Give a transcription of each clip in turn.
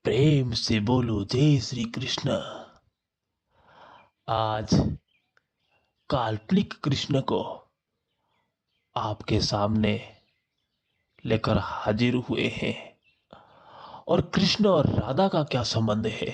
प्रेम से बोलो जय श्री कृष्ण। आज काल्पनिक कृष्ण को आपके सामने लेकर हाजिर हुए हैं और कृष्ण और राधा का क्या संबंध है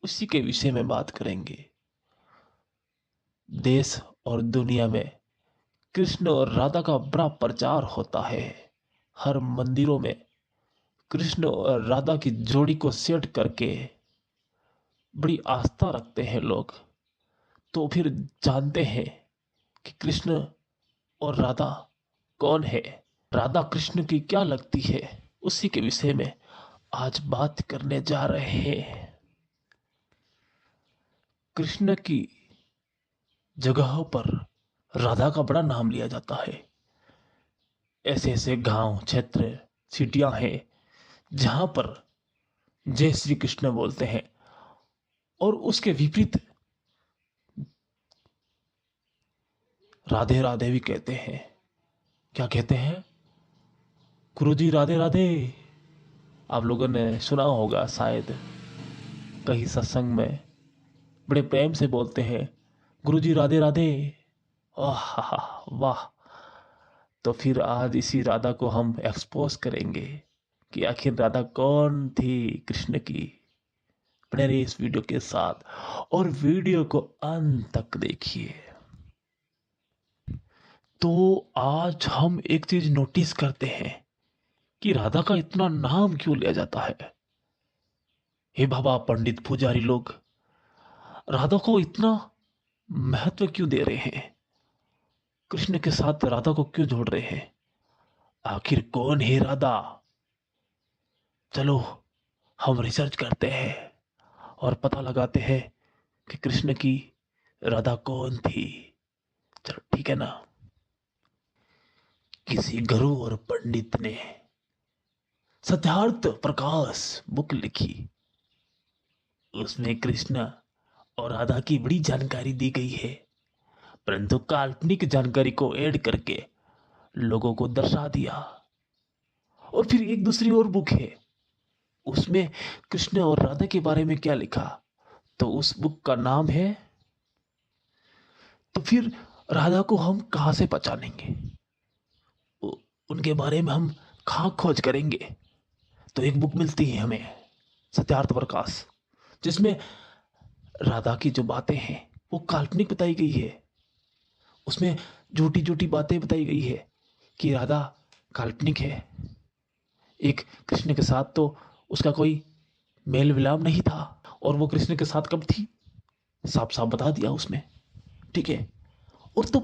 उसी के विषय में बात करेंगे। देश और दुनिया में कृष्ण और राधा का बड़ा प्रचार होता है। हर मंदिरों में कृष्ण और राधा की जोड़ी को सेट करके बड़ी आस्था रखते हैं लोग। तो फिर जानते हैं कि कृष्ण और राधा कौन है, राधा कृष्ण की क्या लगती है, उसी के विषय में आज बात करने जा रहे हैं। कृष्ण की जगहों पर राधा का बड़ा नाम लिया जाता है। ऐसे ऐसे गांव, क्षेत्र, सिटियां हैं जहां पर जय श्री कृष्ण बोलते हैं और उसके विपरीत राधे राधे भी कहते हैं। क्या कहते हैं? गुरुजी राधे राधे। आप लोगों ने सुना होगा शायद, कहीं सत्संग में बड़े प्रेम से बोलते हैं गुरुजी राधे राधे। वाह वाह। तो फिर आज इसी राधा को हम एक्सपोज करेंगे कि आखिर राधा कौन थी कृष्ण की। बने रहिए इस वीडियो के साथ और वीडियो को अंत तक देखिए। तो आज हम एक चीज नोटिस करते हैं कि राधा का इतना नाम क्यों लिया जाता है। हे बाबा पंडित पुजारी लोग राधा को इतना महत्व क्यों दे रहे हैं, कृष्ण के साथ राधा को क्यों जोड़ रहे हैं? आखिर कौन है राधा? चलो हम रिसर्च करते हैं और पता लगाते हैं कि कृष्ण की राधा कौन थी। चलो ठीक है ना। किसी गुरु और पंडित ने सत्यार्थ प्रकाश बुक लिखी। उसमें कृष्ण और राधा की बड़ी जानकारी दी गई है, परंतु काल्पनिक जानकारी को ऐड करके लोगों को दर्शा दिया। और फिर एक दूसरी और बुक है, उसमें कृष्ण और राधा के बारे में क्या लिखा, तो उस बुक का नाम है। तो फिर राधा को हम कहां से पहचानेंगे, उनके बारे में हम कहां खोज करेंगे? तो एक बुक मिलती है हमें, सत्यार्थ प्रकाश, जिसमें राधा की जो बातें हैं वो काल्पनिक बताई गई है। उसमें झूठी झूठी बातें बताई गई है कि राधा काल्पनिक है। एक कृष्ण के साथ तो उसका कोई मेल मिलाप नहीं था, और वो कृष्ण के साथ कब थी साफ साफ बता दिया उसमें। ठीक है। और तो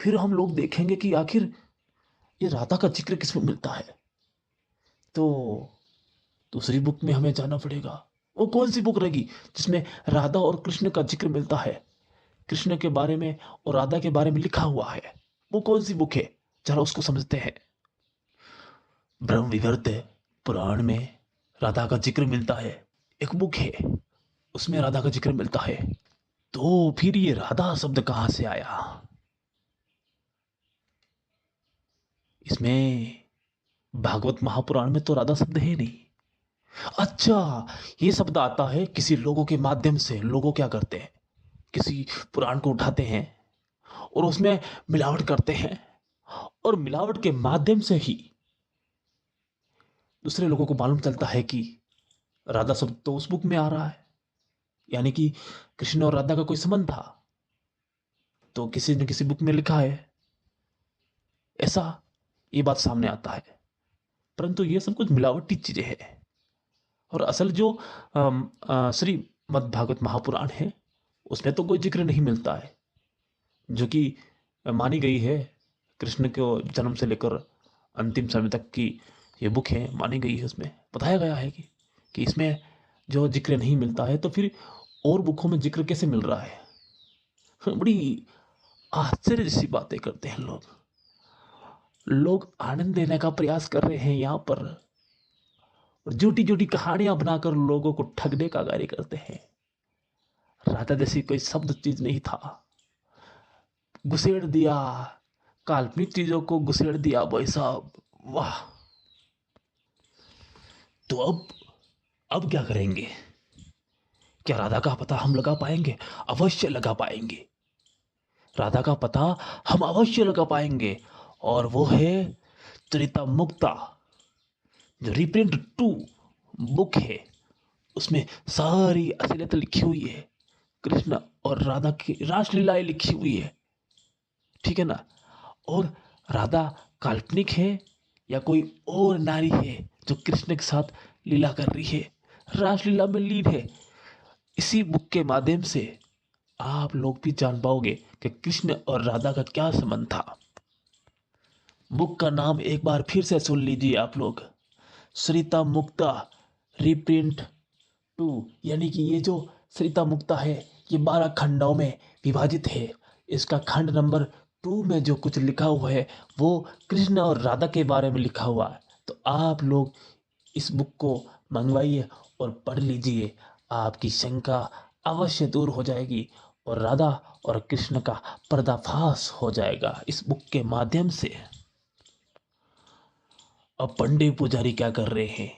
फिर हम लोग देखेंगे कि आखिर ये राधा का जिक्र किसमें मिलता है। तो दूसरी बुक में हमें जाना पड़ेगा। वो कौन सी बुक रहेगी जिसमें राधा और कृष्ण का जिक्र मिलता है, कृष्ण के बारे में और राधा के बारे में लिखा हुआ है? वो कौन सी बुक है, चलो उसको समझते हैं। ब्रह्म विवर्त पुराण में राधा का जिक्र मिलता है, एक बुक है उसमें राधा का जिक्र मिलता है। तो फिर ये राधा शब्द कहां से आया? इसमें भागवत महापुराण में तो राधा शब्द है नहीं। अच्छा, ये शब्द आता है किसी लोगों के माध्यम से। लोगों क्या करते हैं, किसी पुराण को उठाते हैं और उसमें मिलावट करते हैं, और मिलावट के माध्यम से ही दूसरे लोगों को मालूम चलता है कि राधा शब्द तो उस बुक में आ रहा है, यानी कि कृष्ण और राधा का कोई संबंध था तो किसी न किसी बुक में लिखा है, ऐसा ये बात सामने आता है। परंतु ये सब कुछ मिलावटी चीजें हैं। और असल जो श्रीमद् भागवत महापुराण है उसमें तो कोई जिक्र नहीं मिलता है, जो कि मानी गई है कृष्ण को जन्म से लेकर अंतिम समय तक की ये बुक है, मानी गई है। उसमें बताया गया है कि इसमें जो जिक्र नहीं मिलता है तो फिर और बुकों में जिक्र कैसे मिल रहा है। बड़ी आश्चर्य जैसी बातें करते हैं लोग आनंद देने का प्रयास कर रहे हैं यहाँ पर, और झूठी झूठी कहानियां बनाकर लोगों को ठगने का कार्य करते हैं। राधा जैसी कोई शब्द चीज नहीं था, घुसेड़ दिया, काल्पनिक चीजों को घुसेड़ दिया भाई साहब, वाह। तो अब अब क्या करेंगे? क्या राधा का पता हम लगा पाएंगे? अवश्य लगा पाएंगे। राधा का पता हम अवश्य लगा पाएंगे। और वो है चरिता मुक्ता, जो रिप्रिंट 2 बुक है। उसमें सारी असलियत लिखी हुई है। कृष्ण और राधा की रासलीलाएं लिखी हुई है। ठीक है ना? और राधा काल्पनिक है या कोई और नारी है जो कृष्ण के साथ लीला कर रही है, रासलीला में लीन है। इसी बुक के माध्यम से आप लोग भी जान पाओगे कि कृष्ण और राधा का क्या संबंध था। बुक का नाम एक बार फिर से सुन लीजिए आप लोग, सरिता मुक्ता रिप्रिंट 2। यानी कि ये जो सरिता मुक्ता है ये 12 खंडों में विभाजित है। इसका खंड नंबर 2 में जो कुछ लिखा हुआ है वो कृष्ण और राधा के बारे में लिखा हुआ है। तो आप लोग इस बुक को मंगवाइए और पढ़ लीजिए। आपकी शंका अवश्य दूर हो जाएगी और राधा और कृष्ण का पर्दाफाश हो जाएगा इस बुक के माध्यम से। अब पंडित पुजारी क्या कर रहे हैं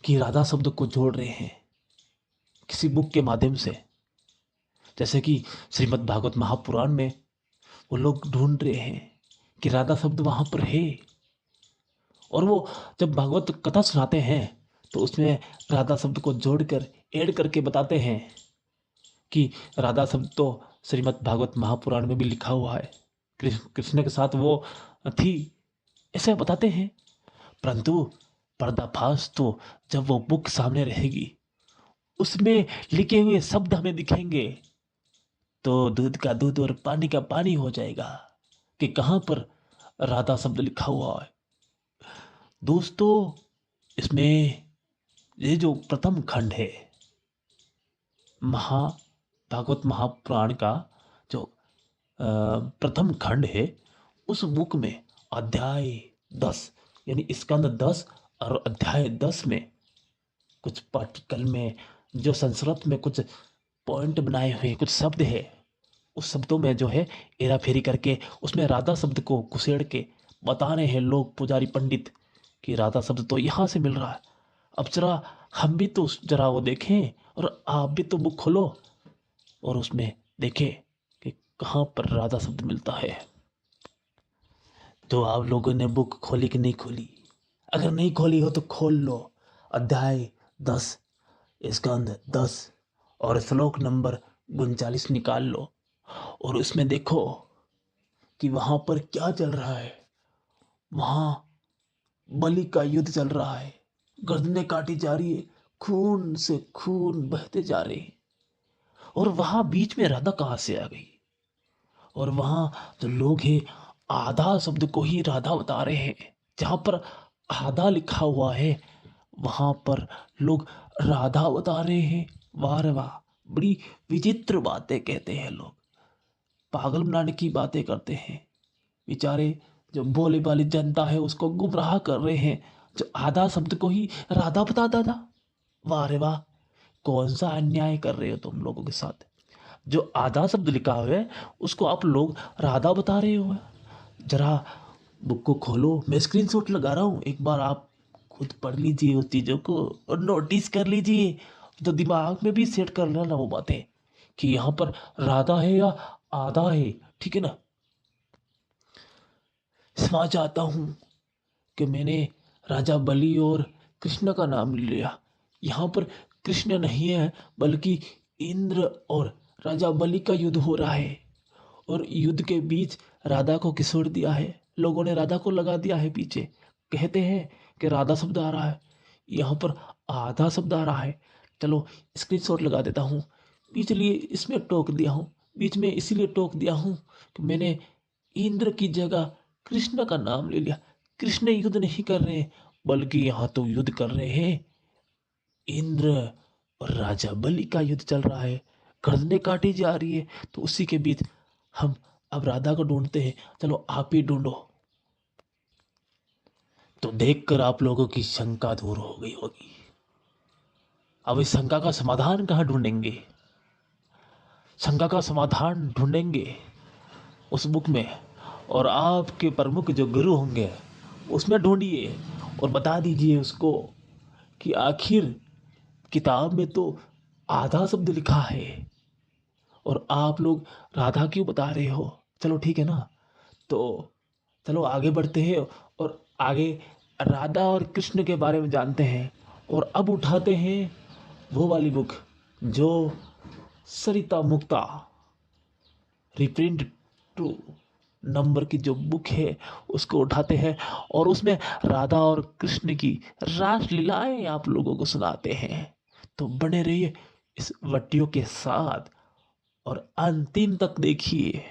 कि राधा शब्द को जोड़ रहे हैं किसी बुक के माध्यम से। जैसे कि श्रीमद् भागवत महापुराण में वो लोग ढूंढ रहे हैं कि राधा शब्द वहां पर है। और वो जब भागवत कथा सुनाते हैं तो उसमें राधा शब्द को जोड़कर ऐड करके बताते हैं कि राधा शब्द तो श्रीमद् भागवत महापुराण में भी लिखा हुआ है, कृष्ण के साथ वो थी, ऐसे बताते हैं। परंतु पर्दाफाश तो जब वो बुक सामने रहेगी, उसमें लिखे हुए शब्द हमें दिखेंगे, तो दूध का दूध और पानी का पानी हो जाएगा कि कहां पर राधा शब्द लिखा हुआ है। दोस्तों, इसमें ये जो प्रथम खंड है भागवत महापुराण का, जो प्रथम खंड है, उस बुक में अध्याय 10 यानी स्कंद 10 और अध्याय 10 में कुछ पार्टिकल में जो संस्कृत में कुछ पॉइंट बनाए हुए कुछ शब्द है, उस शब्दों में जो है हेरा फेरी करके उसमें राधा शब्द को घुसेड़ के बता रहे हैं लोग, पुजारी पंडित, कि राधा शब्द तो यहाँ से मिल रहा है। अब जरा हम भी तो जरा वो देखें और आप भी तो बुक खोलो और उसमें देखें कि कहाँ पर राधा शब्द मिलता है। तो आप लोगों ने बुक खोली कि नहीं खोली? अगर नहीं खोली हो तो खोल लो। अध्याय 10 स्कंद 10 और श्लोक नंबर 39 निकाल लो और उसमें देखो कि वहां पर क्या चल रहा है। वहां बलि का युद्ध चल रहा है, गर्दनें काटी जा रही है, खून से खून बहते जा रहे हैं। और वहां बीच में राधा कहां से आ गई? और वहां जो लोग हैं आधा शब्द को ही राधा बता रहे हैं। जहां पर आधा लिखा हुआ है वहां पर लोग राधा बता रहे हैं। वाह रे वाह, बड़ी विचित्र बातें कहते हैं लोग, पागल बनाने की बातें करते हैं। बेचारे जो भोले वाली जनता है उसको गुमराह कर रहे हैं, जो आधा शब्द को ही राधा बताता था। वाह रे वाह, कौन सा अन्याय कर रहे हो तुम लोगों के साथ? जो आधा शब्द लिखा हुआ है उसको आप लोग राधा बता रहे हो। जरा बुक को खोलो, मैं स्क्रीनशॉट लगा रहा हूँ, एक बार आप खुद पढ़ लीजिए उस चीज़ों को और नोटिस कर लीजिए, तो दिमाग में भी सेट कर लेना वो बातें कि यहाँ पर राधा है या आधा है। ठीक है ना? क्षमा चाहता हूँ कि मैंने राजा बलि और कृष्ण का नाम ले लिया। यहाँ पर कृष्ण नहीं है बल्कि इंद्र और राजा बलि का युद्ध हो रहा है। और युद्ध के बीच राधा को घिसोड़ दिया है, लोगों ने राधा को लगा दिया है पीछे। कहते हैं कि राधा शब्द आ रहा है, यहाँ पर आधा शब्द आ रहा है। चलो स्क्रीनशॉट लगा देता हूँ, बीच लिए इसमें टोक दिया हूँ, बीच में इसीलिए टोक दिया हूँ कि मैंने इंद्र की जगह कृष्ण का नाम ले लिया। कृष्ण युद्ध नहीं कर रहे बल्कि यहाँ तो युद्ध कर रहे हैं इंद्र और राजा बलि का युद्ध चल रहा है, गर्दनें काटी जा रही है। तो उसी के बीच हम अब राधा को ढूंढते हैं। चलो आप ही ढूंढो। तो देखकर आप लोगों की शंका दूर हो गई होगी। अब इस शंका का समाधान कहाँ ढूंढेंगे? शंका का समाधान ढूंढेंगे उस बुक में, और आपके प्रमुख जो गुरु होंगे उसमें ढूंढिए और बता दीजिए उसको कि आखिर किताब में तो आधा शब्द लिखा है और आप लोग राधा क्यों बता रहे हो? चलो ठीक है ना, तो चलो आगे बढ़ते हैं और आगे राधा और कृष्ण के बारे में जानते हैं। और अब उठाते हैं वो वाली बुक जो सरिता मुक्ता रिप्रिंट टू नंबर की जो बुक है उसको उठाते हैं और उसमें राधा और कृष्ण की रासलीलाएं आप लोगों को सुनाते हैं। तो बने रहिए इस वीडियो के साथ और अंतिम तक देखिए।